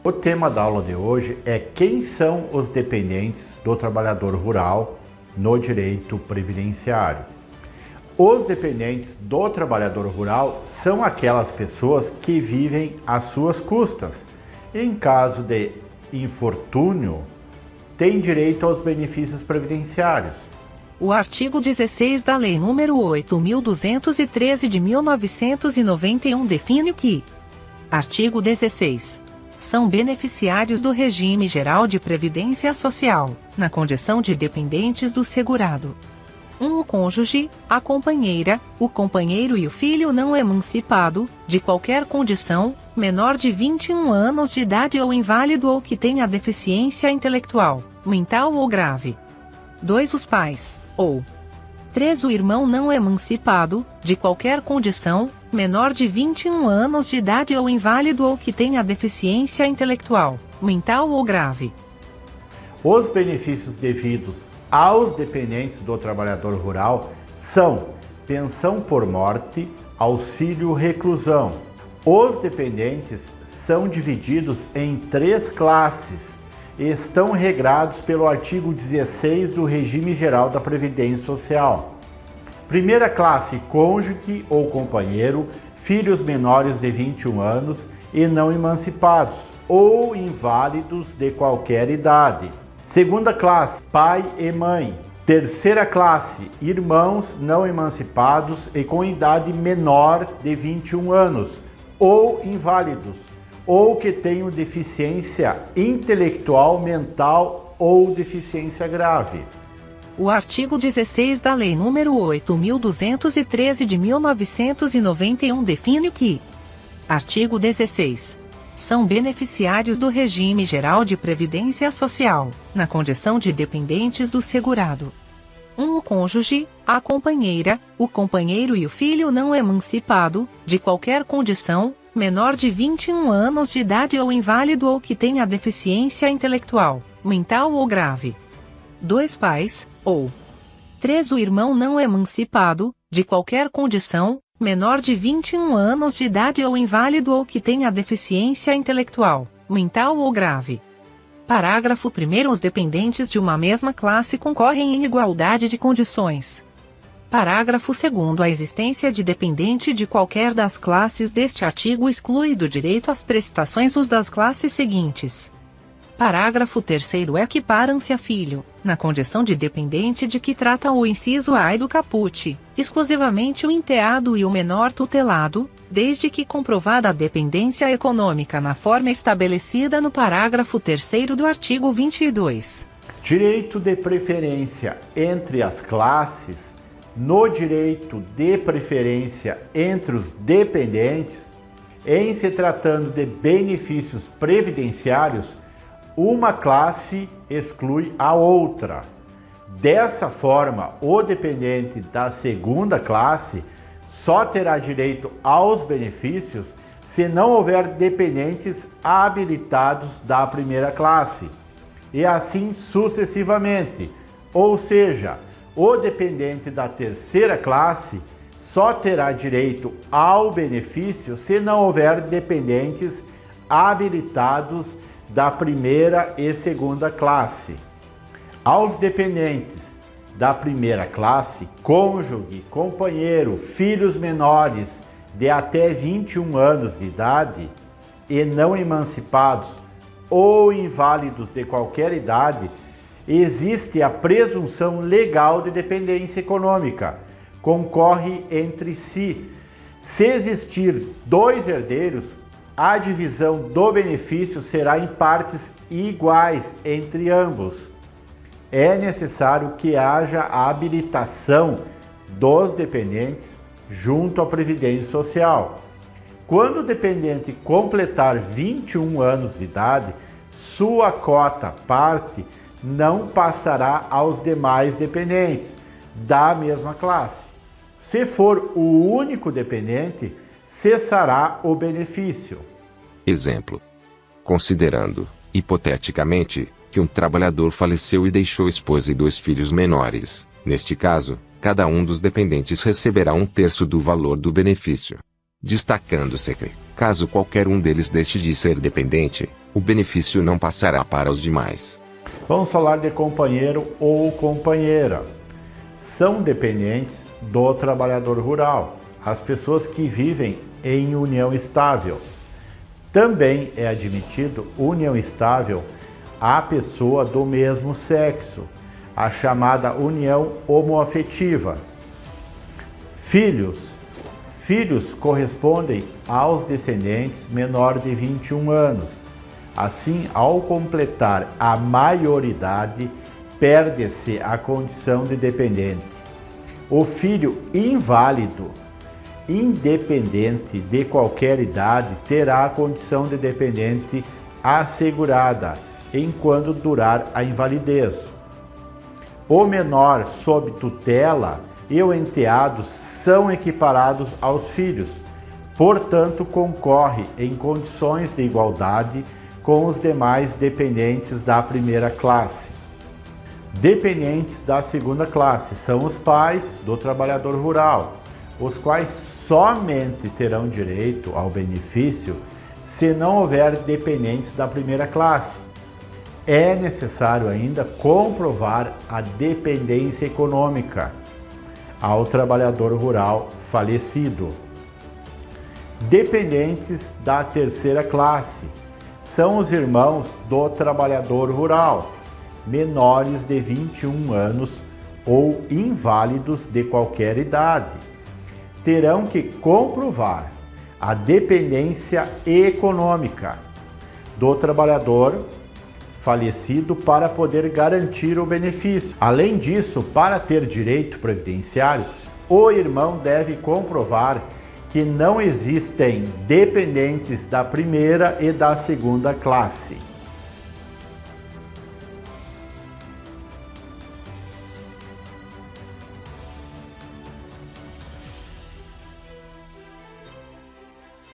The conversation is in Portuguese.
O tema da aula de hoje é quem são os dependentes do trabalhador rural no direito previdenciário. Os dependentes do trabalhador rural são aquelas pessoas que vivem às suas custas. Em caso de infortúnio, têm direito aos benefícios previdenciários. O artigo 16 da Lei nº 8.213 de 1991 define que: artigo 16. São beneficiários do regime geral de previdência social, na condição de dependentes do segurado: 1. O cônjuge, a companheira, o companheiro e o filho não emancipado, de qualquer condição, menor de 21 anos de idade ou inválido ou que tenha deficiência intelectual, mental ou grave. 2. Os pais, ou 3. O irmão não emancipado, de qualquer condição, menor de 21 anos de idade ou inválido ou que tenha deficiência intelectual, mental ou grave. Os benefícios devidos aos dependentes do trabalhador rural são pensão por morte, auxílio reclusão. Os dependentes são divididos em 3 classes e estão regrados pelo artigo 16 do Regime Geral da Previdência Social. Primeira classe, cônjuge ou companheiro, filhos menores de 21 anos e não emancipados ou inválidos de qualquer idade. Segunda classe, pai e mãe. Terceira classe, irmãos não emancipados e com idade menor de 21 anos ou inválidos, ou que tenham deficiência intelectual, mental ou deficiência grave. O artigo 16 da Lei nº 8.213 de 1991 define que: artigo 16. São beneficiários do regime geral de previdência social, na condição de dependentes do segurado: 1. O cônjuge, a companheira, o companheiro e o filho não emancipado, de qualquer condição, menor de 21 anos de idade ou inválido ou que tenha deficiência intelectual, mental ou grave. 2. Pais, ou 3. O irmão não emancipado, de qualquer condição, menor de 21 anos de idade ou inválido ou que tenha deficiência intelectual, mental ou grave. Parágrafo 1º. Os dependentes de uma mesma classe concorrem em igualdade de condições. Parágrafo 2º. A existência de dependente de qualquer das classes deste artigo exclui do direito às prestações os das classes seguintes. Parágrafo 3º. Equiparam-se a filho, na condição de dependente de que trata o inciso A do caput, exclusivamente o enteado e o menor tutelado, desde que comprovada a dependência econômica na forma estabelecida no parágrafo 3º do artigo 22. Direito de preferência entre as classes. No direito de preferência entre os dependentes, em se tratando de benefícios previdenciários, uma classe exclui a outra. Dessa forma, o dependente da segunda classe só terá direito aos benefícios se não houver dependentes habilitados da primeira classe, e assim sucessivamente. Ou seja, o dependente da terceira classe só terá direito ao benefício se não houver dependentes habilitados da primeira e segunda classe. Aos dependentes da primeira classe, cônjuge, companheiro, filhos menores de até 21 anos de idade e não emancipados ou inválidos de qualquer idade, existe a presunção legal de dependência econômica. Concorre entre si. Se existir 2 herdeiros, a divisão do benefício será em partes iguais entre ambos. É necessário que haja a habilitação dos dependentes junto à Previdência Social. Quando o dependente completar 21 anos de idade, sua cota parte não passará aos demais dependentes da mesma classe. Se for o único dependente, cessará o benefício. Exemplo: considerando, hipoteticamente, que um trabalhador faleceu e deixou esposa e 2 filhos menores. Neste caso, cada um dos dependentes receberá 1/3 do valor do benefício. Destacando-se que, caso qualquer um deles deixe de ser dependente, o benefício não passará para os demais. Vamos falar de companheiro ou companheira. São dependentes do trabalhador rural, as pessoas que vivem em união estável. Também é admitido união estável à pessoa do mesmo sexo, a chamada união homoafetiva. Filhos. Filhos correspondem aos descendentes menor de 21 anos. Assim, ao completar a maioridade, perde-se a condição de dependente. O filho inválido, independente de qualquer idade, terá a condição de dependente assegurada enquanto durar a invalidez. O menor sob tutela e o enteado são equiparados aos filhos, portanto, concorre em condições de igualdade com os demais dependentes da primeira classe. Dependentes da segunda classe são os pais do trabalhador rural, os quais somente terão direito ao benefício se não houver dependentes da primeira classe. É necessário ainda comprovar a dependência econômica ao trabalhador rural falecido. Dependentes da terceira classe são os irmãos do trabalhador rural, menores de 21 anos ou inválidos de qualquer idade. Terão que comprovar a dependência econômica do trabalhador falecido para poder garantir o benefício. Além disso, para ter direito previdenciário, o irmão deve comprovar que não existem dependentes da primeira e da segunda classe.